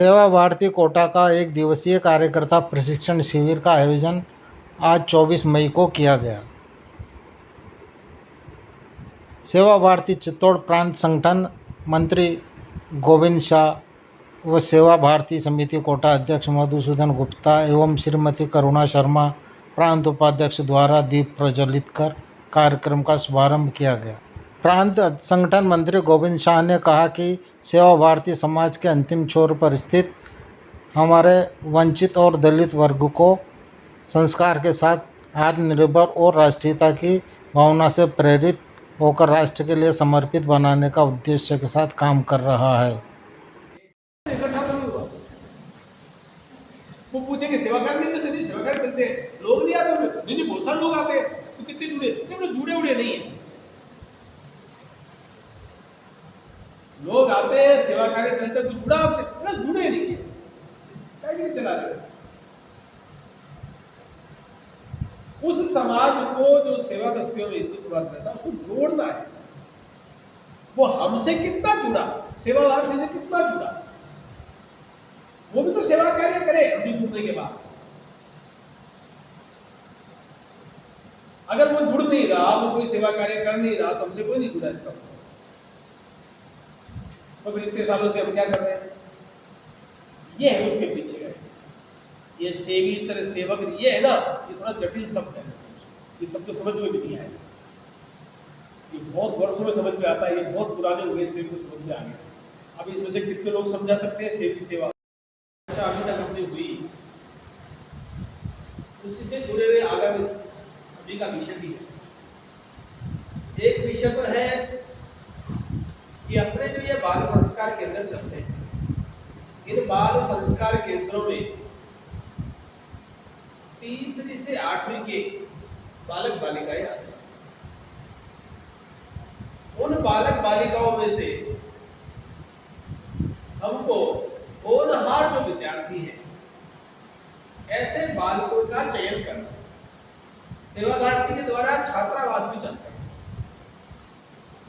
सेवा भारती कोटा का एक दिवसीय कार्यकर्ता प्रशिक्षण शिविर का आयोजन आज 24 मई को किया गया। सेवा भारती चित्तौड़ प्रांत संगठन मंत्री गोविंद शाह व सेवा भारती समिति कोटा अध्यक्ष मधुसूदन गुप्ता एवं श्रीमती करुणा शर्मा प्रांत उपाध्यक्ष द्वारा दीप प्रज्वलित कर कार्यक्रम का शुभारंभ किया गया। प्रांत संगठन मंत्री गोविंद शाह ने कहा कि सेवा भारती समाज के अंतिम छोर पर स्थित हमारे वंचित और दलित वर्ग को संस्कार के साथ आत्मनिर्भर और राष्ट्रीयता की भावना से प्रेरित होकर राष्ट्र के लिए समर्पित बनाने का उद्देश्य के साथ काम कर रहा है। इकट्ठा तो नहीं हुआ। वो पूछेंगे सेवाकार नहीं चलते, नहीं सेवाकार चलते हैं, लोग नहीं आते, नहीं बहुत सारे लोग आते हैं, तो कितने जुड़े, नहीं जुड़े उड़े नहीं है, लोग आते हैं सेवा कार्य चलते, कुछ जुड़ा आपसे ना, जुड़े नहीं है, क्या नहीं चला रहे। उस समाज को जो सेवा दस्तियों में हिंदू समाज रहता है उसको जोड़ना है। वो हमसे कितना जुड़ा, सेवा भारती से कितना जुड़ा, वो भी तो सेवा कार्य करे हमसे जुड़ने के बाद। अगर वो जुड़ नहीं रहा, वो कोई सेवा कार्य कर नहीं रहा, तो हमसे कोई नहीं जुड़ा इसका। तो फिर इतने सालों से हम क्या कर रहे हैं? ये है उसके पीछे है ये सेवी तरह सेवक, ये है ना, ये थोड़ा जटिल शब्द है, ये शब्द समझ में भी नहीं आएगा। ये बहुत वर्षों में समझ में आता है, ये बहुत पुराने हुए इसलिए तो समझ में आ गया। अब इसमें से कितने लोग समझा सकते हैं सेवी सेवा? अच्छा, अभी तक अपनी हुई, उसी से जुड़े हुए आगामी अभी का विषय भी है। एक विषय तो है कि अपने जो ये बाल संस्कार केंद्र चलते हैं, इन बाल संस्कार केंद्रों में 3वीं से 8वीं के बालक बालिकाएं आते हैं। उन बालक बालिकाओं में से हमको होनहार जो विद्यार्थी हैं, ऐसे बालकों का चयन करना। सेवा भारती के द्वारा छात्रावास भी चलते हैं।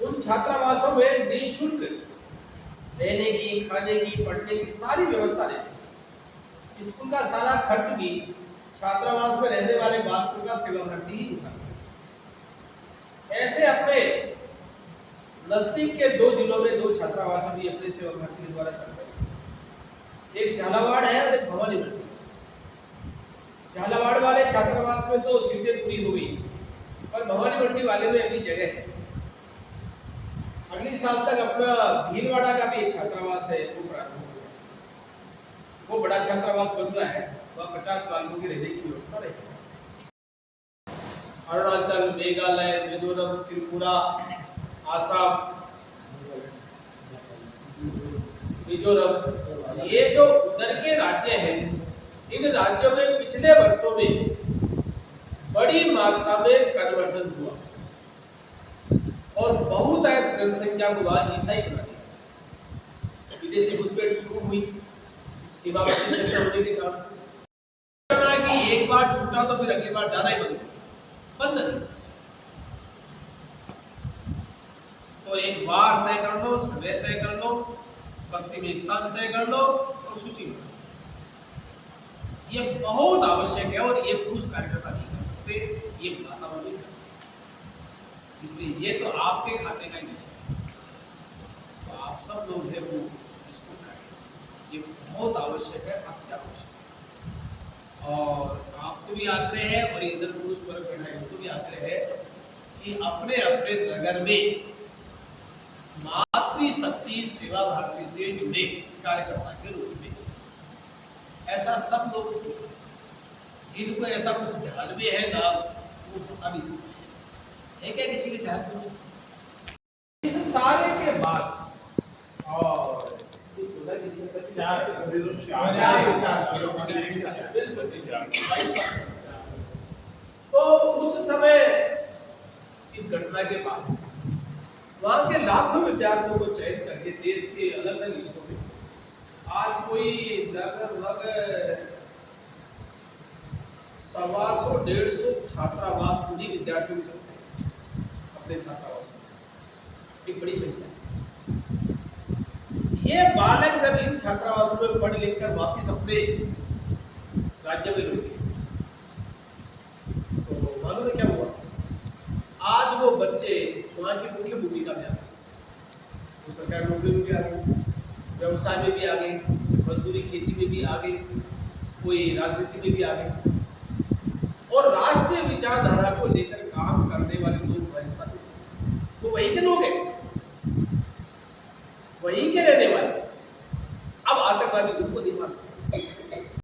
उन छात्रावासों में निःशुल्क रहने की, खाने की, पढ़ने की सारी व्यवस्था रहती है। स्कूल का सारा खर्च भी छात्रावास में रहने वाले बालकों का सेवा भारती ही उठाती है। ऐसे अपने नजदीक के 2 जिलों में 2 छात्रावास भी अपने सेवा भारती के द्वारा चल रहे हैं। एक झालावाड़ है और एक भवानी मंडी। झालावाड़ वाले छात्रावास में तो सीटें पूरी हो गई, और भवानी मंडी वाले में अभी जगह है। अगले साल तक अपना भीलवाड़ा का भी एक छात्रावास है, वो प्रारंभ हो गया। वो बड़ा छात्रावास बन रहा है, वहाँ 50 बालकों की रहने की व्यवस्था रहेगी। अरुणाचल, मेघालय, मिजोरम, त्रिपुरा, आसाम, मिजोरम, ये जो उधर के राज्य हैं, इन राज्यों में पिछले वर्षों में बड़ी मात्रा में कन्वर्जन हुआ और बहुत जनसंख्या को बाद ईसाई बना दिया। विदेशी घुसपैठ भी खूब हुई सीमावर्ती क्षेत्र होने के कारण से। कि एक बार छूटा तो फिर अगली बार जाना ही बंद नहीं। तो एक बार तय कर लो, समय तय कर लो, बस्ती में स्थान तय कर लो और सूची बना। ये बहुत आवश्यक है और ये पुरुष कार्यकर्ता नहीं कर सकते, ये वातावरण नहीं कर सकते। इसलिए ये तो आपके खाते का ही विषय है, तो आप सब लोग हैं वो इसको करें। ये बहुत आवश्यक है, अत्यावश्यक है। और आपको भी आग्रह है और इधर पुरुष वर्ग बैठा है उनको भी आग्रह है कि अपने अपने नगर में मातृशक्ति सेवा भारती से जुड़े कार्यकर्ता के रूप में ऐसा सब लोग जिनको ऐसा कुछ ध्यान में है ना, वो बता भी सकते हैं। क्या किसी के ध्यान में? इस सारे के बाद और तो उस समय इस घटना के बाद वहां के लाखों विद्यार्थियों को चयन करके देश के अलग अलग हिस्सों में आज कोई लगभग 125-150 छात्रावास उन्हीं विद्यार्थियों में चलते हैं अपने छात्रावास में। एक बड़ी संख्या। ये बालक जब इन छात्रावासों में पढ़ लिख कर वापिस अपने राज्य में लौटे तो मालूम है क्या हुआ? आज वो बच्चे वहाँ की मुख्य भूमिका में आ गए, तो सरकारी नौकरी में भी आ गए, व्यवसाय में भी आ गए, मजदूरी खेती में भी आ गए, कोई राजनीति में भी आ गए, और राष्ट्रीय विचारधारा को लेकर काम करने वाले लोग बहिष्कार हुए। वो वहीं के लोग हैं, वहीं के रहने वाले। अब आतंकवादी ग्रुप को नहीं मार सकते।